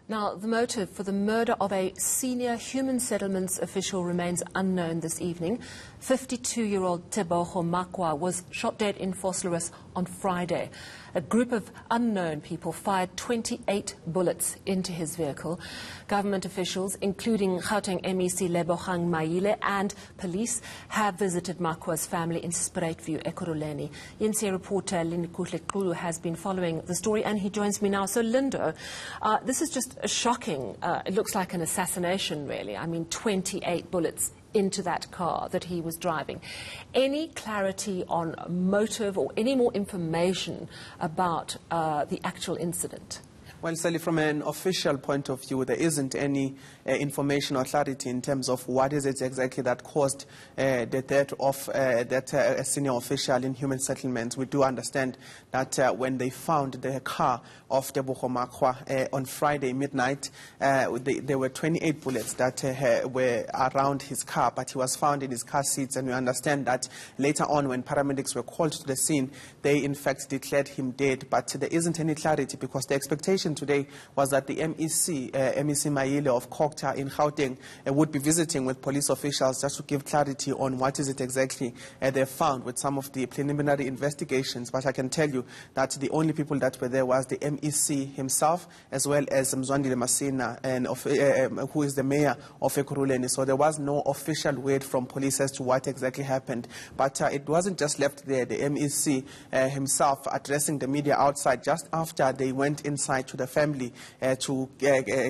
Now, the motive for the murder of a senior human settlements official remains unknown this evening. 52-year-old Tebogo Makhoa was shot dead in Vosloorus on Friday. A group of unknown people fired 28 bullets into his vehicle. Government officials, including Gauteng MEC Tebogo Makhoa and police, have visited Makhoa's family in Spruitview, Ekurhuleni. eNCA reporter Lindo has been following the story, and he joins me now. So, Lindo, this is just shocking. It looks like an assassination, really. I mean, 28 bullets into that car that he was driving. Any clarity on motive or any more information about the actual incident? Well, Sally, from an official point of view, there isn't any information or clarity in terms of what is it exactly that caused the death of that senior official in human settlements. We do understand that when they found the car of Tebogo Makhoa on Friday midnight, there were 28 bullets that were around his car, but he was found in his car seats, and we understand that later on when paramedics were called to the scene, they in fact declared him dead, but there isn't any clarity because the expectation today was that the MEC Maile of Kokta in Gauteng would be visiting with police officials just to give clarity on what is it exactly they found with some of the preliminary investigations. But I can tell you that the only people that were there was the MEC himself, as well as Mzwandile Masina, and who is the mayor of Ekurhuleni. So there was no official word from police as to what exactly happened. But it wasn't just left there. The MEC himself addressing the media outside just after they went inside to the family to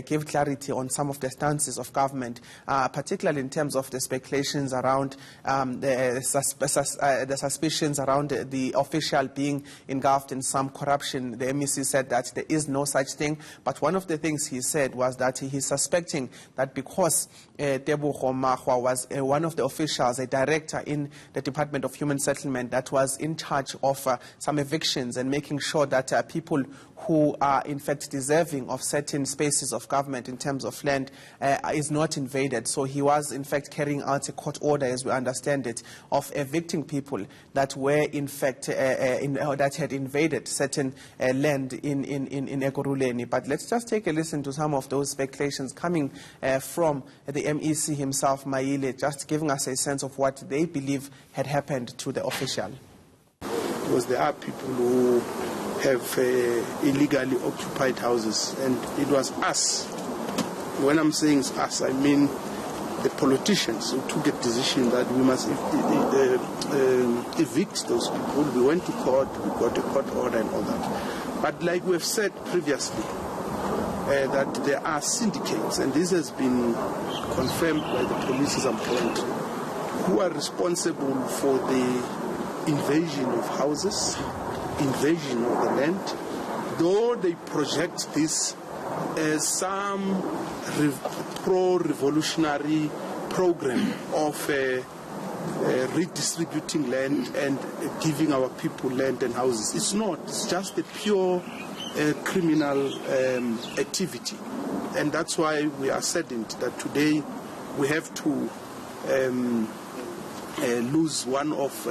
give clarity on some of the stances of government, particularly in terms of the speculations around the suspicions around the official being engulfed in some corruption. The MEC said that there is no such thing, but one of the things he said was that he's suspecting that because Tebogo Makhoa was one of the officials, a director in the Department of Human Settlement that was in charge of some evictions and making sure that people who are in fact deserving of certain spaces of government in terms of land is not invaded. So he was in fact carrying out a court order, as we understand it, of evicting people that were in fact that had invaded certain land in Ekurhuleni. But let's just take a listen to some of those speculations coming from the MEC himself, Maile, just giving us a sense of what they believe had happened to the official. Because there are people who have illegally occupied houses, and it was us. When I'm saying us, I mean the politicians who took a decision that we must evict those people. We went to court, we got a court order and all that. But like we've said previously, that there are syndicates, and this has been confirmed by the police at some point, who are responsible for the invasion of houses, invasion of the land, though they project this as some pro-revolutionary program of redistributing land and giving our people land and houses. It's not. It's just a pure criminal activity. And that's why we are saddened that today we have to lose one of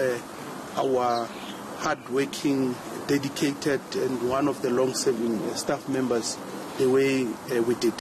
our hard-working, dedicated, and one of the long-serving staff members the way we did.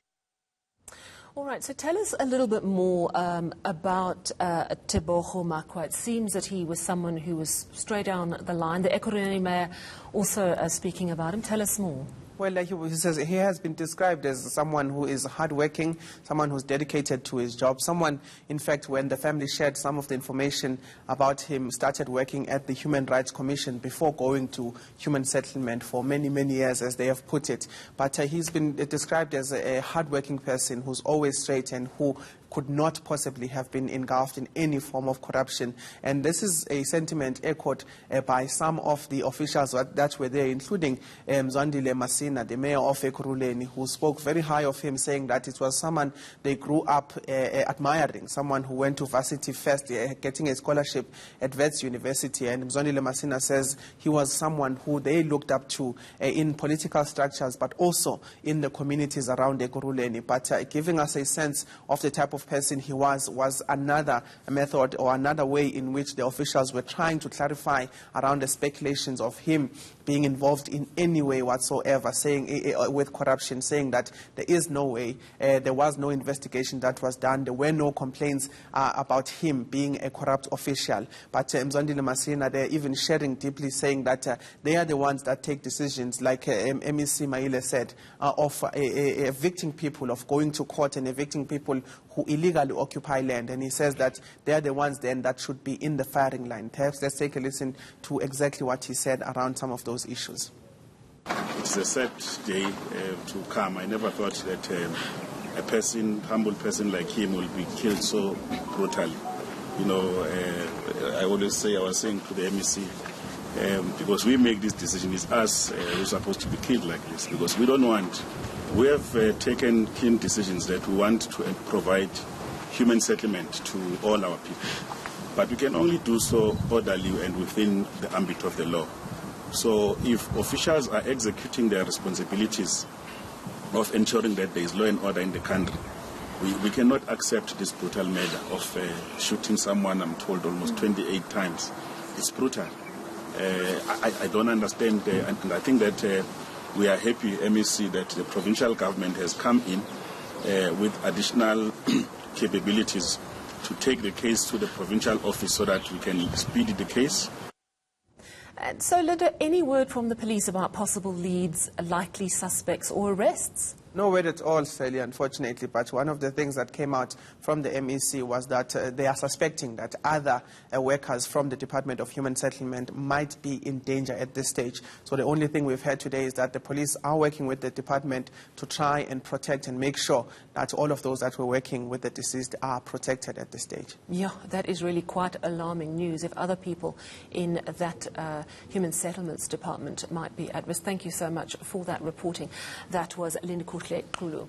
All right, so tell us a little bit more about Tebogo Makhoa. It seems that he was someone who was straight down the line. The Ekurhuleni mayor also speaking about him. Tell us more. Well, like he says, he has been described as someone who is hardworking, someone who's dedicated to his job, someone, in fact, when the family shared some of the information about him, started working at the Human Rights Commission before going to human settlement for many, many years, as they have put it. But he's been described as a hardworking person who's always straight and who could not possibly have been engulfed in any form of corruption. And this is a sentiment echoed by some of the officials that were there, including Mzwandile Masina, the mayor of Ekurhuleni, who spoke very high of him, saying that it was someone they grew up admiring, someone who went to varsity first, getting a scholarship at Wits University. And Mzwandile Masina says he was someone who they looked up to in political structures, but also in the communities around Ekurhuleni. But giving us a sense of the type of of person he was another method or another way in which the officials were trying to clarify around the speculations of him being involved in any way whatsoever, saying with corruption, saying that there is no way, there was no investigation that was done, there were no complaints about him being a corrupt official. But Mzwandile Masina, they're even sharing deeply, saying that they are the ones that take decisions, like MEC Maile said, of evicting people, of going to court and evicting people who illegally occupy land. And he says that they are the ones then that should be in the firing line. Perhaps let's take a listen to exactly what he said around some of those issues. It's a sad day to come. I never thought that a person, humble person like him will be killed so brutally. You know, I always say, I was saying to the MEC, because we make this decision, it's us who's supposed to be killed like this, because we don't want. We have taken keen decisions that we want to provide human settlement to all our people. But we can only do so orderly and within the ambit of the law. So if officials are executing their responsibilities of ensuring that there is law and order in the country, we cannot accept this brutal murder of shooting someone, I'm told, almost 28 times. It's brutal. I don't understand, and I think that we are happy, MEC, that the provincial government has come in with additional capabilities to take the case to the provincial office so that we can speed the case. And so, Linda, any word from the police about possible leads, likely suspects or arrests? No word at all, Sally, unfortunately, but one of the things that came out from the MEC was that they are suspecting that other workers from the Department of Human Settlement might be in danger at this stage. So the only thing we've heard today is that the police are working with the department to try and protect and make sure that all of those that were working with the deceased are protected at this stage. Yeah, that is really quite alarming news if other people in that Human Settlements Department might be at risk. Thank you so much for that reporting. That was Linda Kulu.